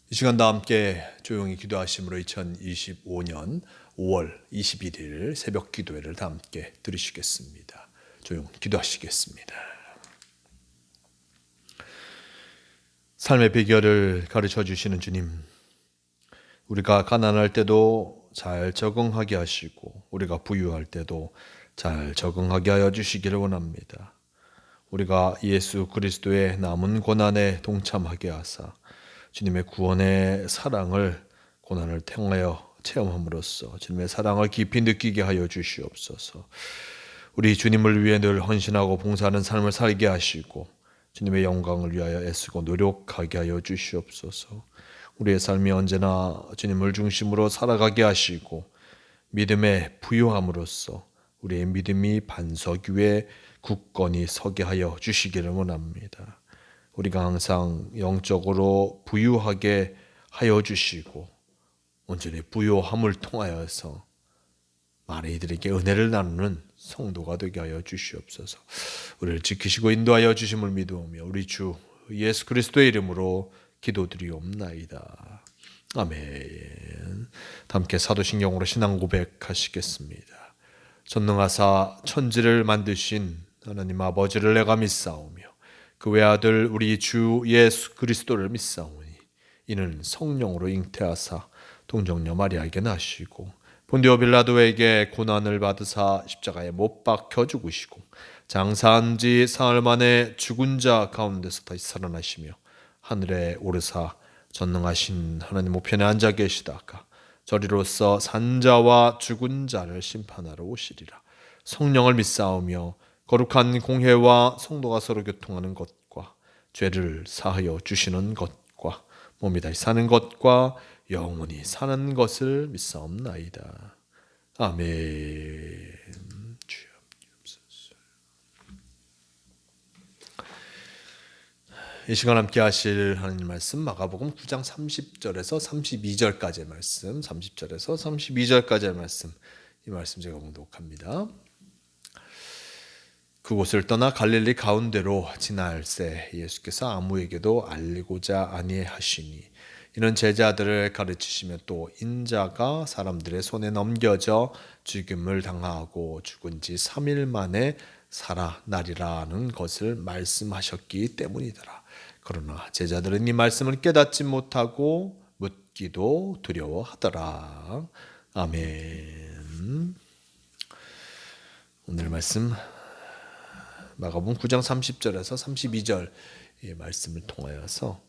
이 시간 다 함께 조용히 기도하심으로 2025년 5월 21일 새벽 기도회를 다 함께 들으시겠습니다. 조용히 기도하시겠습니다. 삶의 비결을 가르쳐 주시는 주님, 우리가 가난할 때도 잘 적응하게 하시고 우리가 부유할 때도 잘 적응하게 하여 주시기를 원합니다. 우리가 예수 그리스도의 남은 고난에 동참하게 하사 주님의 구원의 사랑을 고난을 통하여 체험함으로써 주님의 사랑을 깊이 느끼게 하여 주시옵소서. 우리 주님을 위해 늘 헌신하고 봉사하는 삶을 살게 하시고 주님의 영광을 위하여 애쓰고 노력하게 하여 주시옵소서. 우리의 삶이 언제나 주님을 중심으로 살아가게 하시고 믿음의 부요함으로써 우리의 믿음이 반석 위에 굳건히 서게 하여 주시기를 원합니다. 우리가 항상 영적으로 부유하게 하여 주시고 온전히 부요함을 통하여서 많은 이들에게 은혜를 나누는 성도가 되게 하여 주시옵소서. 우리를 지키시고 인도하여 주심을 믿으며 우리 주 예수 그리스도의 이름으로 기도드리옵나이다. 아멘. 함께 사도신경으로 신앙 고백하시겠습니다. 전능하사 천지를 만드신 하나님 아버지를 내가 믿사오며 그 외아들 우리 주 예수 그리스도를 믿사오니 이는 성령으로 잉태하사 동정녀 마리아에게 나시고 본디오 빌라도에게 고난을 받으사 십자가에 못 박혀 죽으시고 장사한 지 사흘 만에 죽은 자 가운데서 다시 살아나시며 하늘에 오르사 전능하신 하나님 우편에 앉아 계시다가 저리로서 산자와 죽은 자를 심판하러 오시리라. 성령을 믿사오며 거룩한 공회와 성도가 서로 교통하는 것과 죄를 사하여 주시는 것과 몸이 다시 사는 것과 영원히 사는 것을 믿사옵나이다. 아멘. 주여 주옵소서. 이 시간 함께 하실 하나님 말씀 마가복음 9장 30절에서 32절까지의 말씀, 30절에서 32절까지의 말씀, 이 말씀 제가 봉독합니다. 그곳을 떠나 갈릴리 가운데로 지날새 예수께서 아무에게도 알리고자 아니하시니 이는 제자들을 가르치시며 또 인자가 사람들의 손에 넘겨져 죽임을 당하고 죽은 지 3일 만에 살아나리라는 것을 말씀하셨기 때문이더라. 그러나 제자들은 이 말씀을 깨닫지 못하고 묻기도 두려워하더라. 아멘. 오늘 말씀 마가복음 9장 30절에서 32절 의 말씀을 통하여서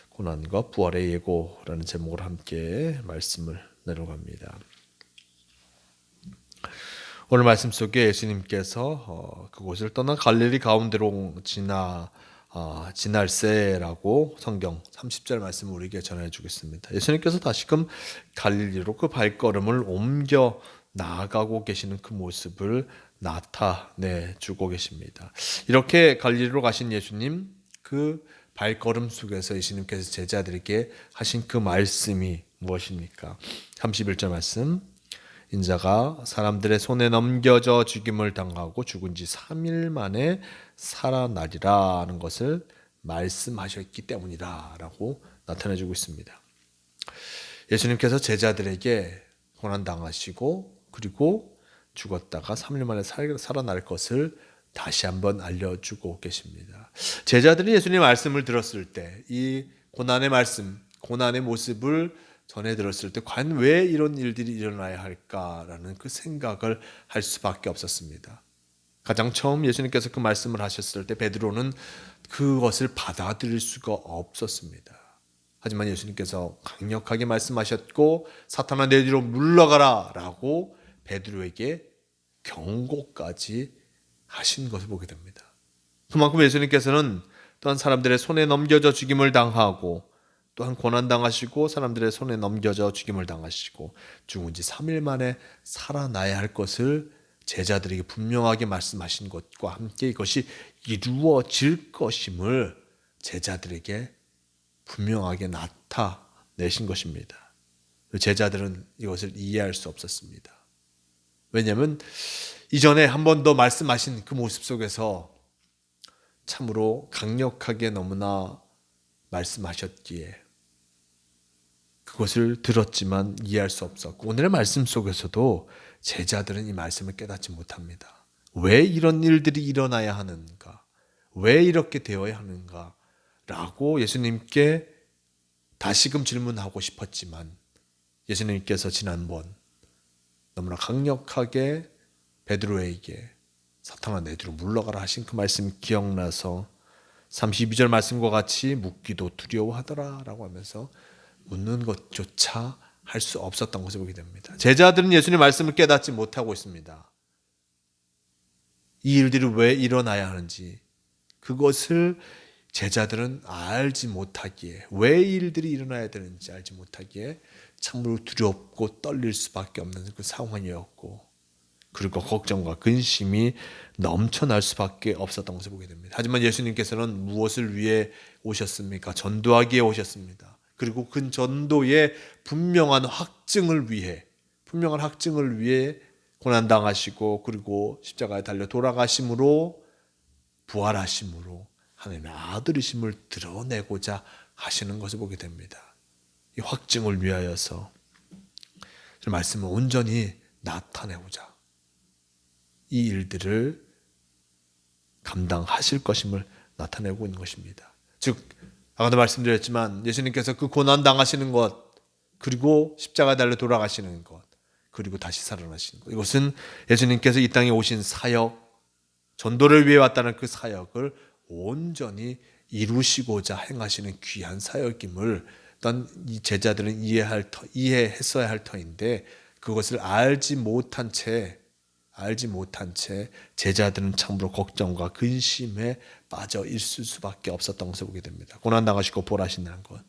고난과 부활의 예고라는 제목으로 함께 말씀을 나눠갑니다. 오늘 말씀 속에 예수님께서 그곳을 떠나 갈릴리 가운데로 지날새라고 성경 30절 말씀을 우리에게 전해주겠습니다. 예수님께서 다시금 갈릴리로 그 발걸음을 옮겨 나아가고 계시는 그 모습을 나타내주고 계십니다. 이렇게 갈릴리로 가신 예수님, 그 발걸음 속에서 예수님께서 제자들에게 하신 그 말씀이 무엇입니까? 31절 말씀, 인자가 사람들의 손에 넘겨져 죽임을 당하고 죽은 지 3일 만에 살아나리라는 것을 말씀하셨기 때문이다 라고 나타내주고 있습니다. 예수님께서 제자들에게 고난당하시고 그리고 죽었다가 3일 만에 살아날 것을 다시 한번 알려주고 계십니다. 제자들이 예수님의 말씀을 들었을 때 이 고난의 말씀, 고난의 모습을 전해 들었을 때 과연 왜 이런 일들이 일어나야 할까라는 그 생각을 할 수밖에 없었습니다. 가장 처음 예수님께서 그 말씀을 하셨을 때 베드로는 그것을 받아들일 수가 없었습니다. 하지만 예수님께서 강력하게 말씀하셨고 사탄아 내 뒤로 물러가라 라고 베드로에게 경고까지 하신 것을 보게 됩니다. 그만큼 예수님께서는 또한 사람들의 손에 넘겨져 죽임을 당하고 또한 고난당하시고 사람들의 손에 넘겨져 죽임을 당하시고 죽은 지 3일 만에 살아나야 할 것을 제자들에게 분명하게 말씀하신 것과 함께 이것이 이루어질 것임을 제자들에게 분명하게 나타내신 것입니다. 제자들은 이것을 이해할 수 없었습니다. 왜냐하면 이전에 한 번 더 말씀하신 그 모습 속에서 참으로 강력하게 너무나 말씀하셨기에 그것을 들었지만 이해할 수 없었고, 오늘의 말씀 속에서도 제자들은 이 말씀을 깨닫지 못합니다. 왜 이런 일들이 일어나야 하는가? 왜 이렇게 되어야 하는가? 라고 예수님께 다시금 질문하고 싶었지만, 예수님께서 지난번 너무나 강력하게 베드로에게 사탄아 내 뒤로 물러가라 하신 그 말씀이 기억나서 32절 말씀과 같이 묻기도 두려워하더라 라고 하면서 묻는 것조차 할 수 없었던 것을 보게 됩니다. 제자들은 예수님의 말씀을 깨닫지 못하고 있습니다. 이 일들이 왜 일어나야 하는지 그것을 제자들은 알지 못하기에, 왜 이 일들이 일어나야 되는지 알지 못하기에 참으로 두렵고 떨릴 수밖에 없는 그 상황이었고, 그리고 걱정과 근심이 넘쳐날 수밖에 없었던 것을 보게 됩니다. 하지만 예수님께서는 무엇을 위해 오셨습니까? 전도하기 위해 오셨습니다. 그리고 그 전도의 분명한 확증을 위해 고난당하시고 그리고 십자가에 달려 돌아가심으로, 부활하심으로 하나님의 아들이심을 드러내고자 하시는 것을 보게 됩니다. 이 확증을 위하여서 말씀을 온전히 나타내고자 이 일들을 감당하실 것임을 나타내고 있는 것입니다. 즉 아까도 말씀드렸지만 예수님께서 그 고난당하시는 것, 그리고 십자가에 달려 돌아가시는 것, 그리고 다시 살아나시는 것, 이것은 예수님께서 이 땅에 오신 사역, 전도를 위해 왔다는 그 사역을 온전히 이루시고자 행하시는 귀한 사역임을 일단 이 제자들은 이해했어야 할 터인데, 그것을 알지 못한 채 제자들은 참으로 걱정과 근심에 빠져 있을 수밖에 없었던 것을 보게 됩니다. 고난당하시고 부활하신다는 것,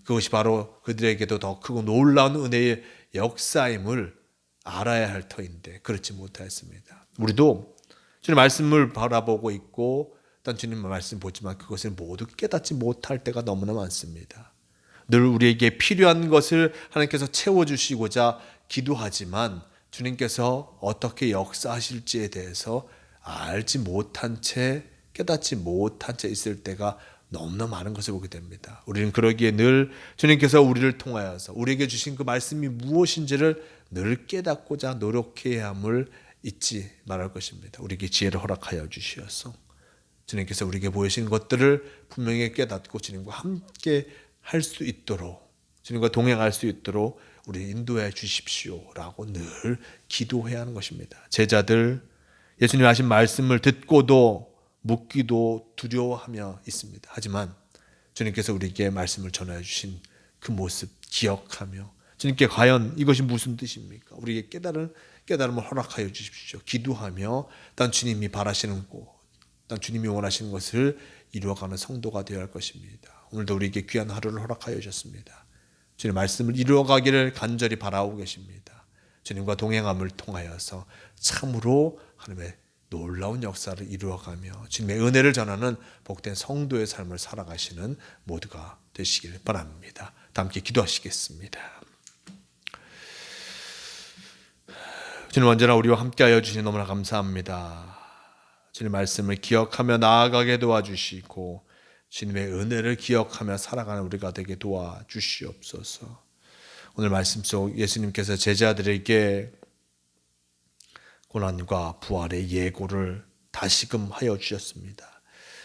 그것이 바로 그들에게도 더 크고 놀라운 은혜의 역사임을 알아야 할 터인데 그렇지 못하였습니다. 우리도 주님 말씀을 바라보고 있고 일단 주님 말씀 보지만 그것을 모두 깨닫지 못할 때가 너무나 많습니다. 늘 우리에게 필요한 것을 하나님께서 채워주시고자 기도하지만 주님께서 어떻게 역사하실지에 대해서 알지 못한 채, 깨닫지 못한 채 있을 때가 너무나 많은 것을 보게 됩니다. 우리는 그러기에 늘 주님께서 우리를 통하여서 우리에게 주신 그 말씀이 무엇인지를 늘 깨닫고자 노력해야 함을 잊지 말할 것입니다. 우리에게 지혜를 허락하여 주시어서 주님께서 우리에게 보여주신 것들을 분명히 깨닫고 주님과 함께 할 수 있도록, 주님과 동행할 수 있도록 우리 인도해 주십시오라고 늘 기도해야 하는 것입니다. 제자들 예수님 하신 말씀을 듣고도 묻기도 두려워하며 있습니다. 하지만 주님께서 우리에게 말씀을 전해 주신 그 모습 기억하며 주님께 과연 이것이 무슨 뜻입니까? 우리에게 깨달음을 허락하여 주십시오. 기도하며 단 주님이 바라시는 것, 단 주님이 원하시는 것을 이루어가는 성도가 되어야 할 것입니다. 오늘도 우리에게 귀한 하루를 허락하여 주셨습니다. 주님 말씀을 이루어가기를 간절히 바라고 계십니다. 주님과 동행함을 통하여서 참으로 하나님의 놀라운 역사를 이루어가며 주님의 은혜를 전하는 복된 성도의 삶을 살아가시는 모두가 되시길 바랍니다. 다 함께 기도하시겠습니다. 주님 언제나 우리와 함께하여 주시니 너무나 감사합니다. 주님 말씀을 기억하며 나아가게 도와주시고 주님의 은혜를 기억하며 살아가는 우리가 되게 도와주시옵소서. 오늘 말씀 속 예수님께서 제자들에게 고난과 부활의 예고를 다시금 하여 주셨습니다.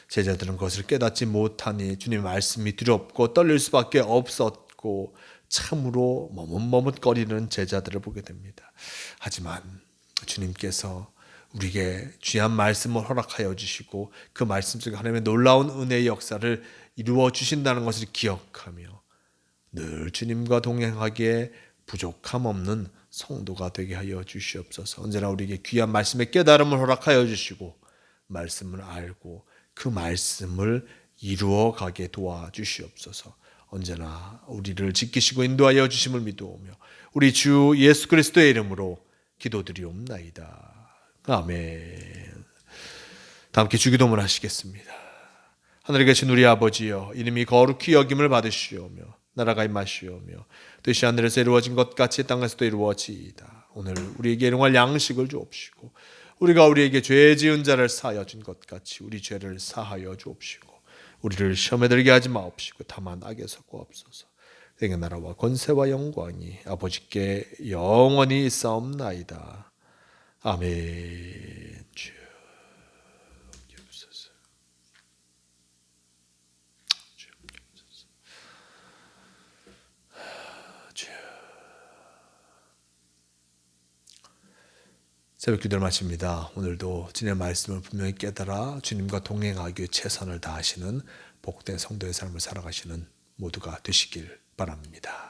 제자들은 그것을 깨닫지 못하니 주님의 말씀이 두렵고 떨릴 수밖에 없었고 참으로 머뭇머뭇거리는 제자들을 보게 됩니다. 하지만 주님께서 우리에게 귀한 말씀을 허락하여 주시고 그 말씀 속에 하나님의 놀라운 은혜의 역사를 이루어 주신다는 것을 기억하며 늘 주님과 동행하기에 부족함 없는 성도가 되게 하여 주시옵소서. 언제나 우리에게 귀한 말씀의 깨달음을 허락하여 주시고 말씀을 알고 그 말씀을 이루어 가게 도와주시옵소서. 언제나 우리를 지키시고 인도하여 주심을 믿어오며 우리 주 예수 그리스도의 이름으로 기도드리옵나이다. 아멘. 다 함께 주기도문 하시겠습니다. 하늘에 계신 우리 아버지여, 이름이 거룩히 여김을 받으시오며 나라가 임하시오며 뜻이 하늘에서 이루어진 것 같이 땅에서도 이루어지이다. 오늘 우리에게 일용할 양식을 주옵시고 우리가 우리에게 죄 지은 자를 사하여 준 것 같이 우리 죄를 사하여 주옵시고 우리를 시험에 들게 하지 마옵시고 다만 악에서 구하옵소서. 행의 나라와 권세와 영광이 아버지께 영원히 있사옵나이다. 아멘. 주여옵소서. 주여옵소서. 주여. 새벽 기도를 마칩니다. 오늘도 주님의 말씀을 분명히 깨달아 주님과 동행하기 위해 최선을 다하시는 복된 성도의 삶을 살아가시는 모두가 되시길 바랍니다.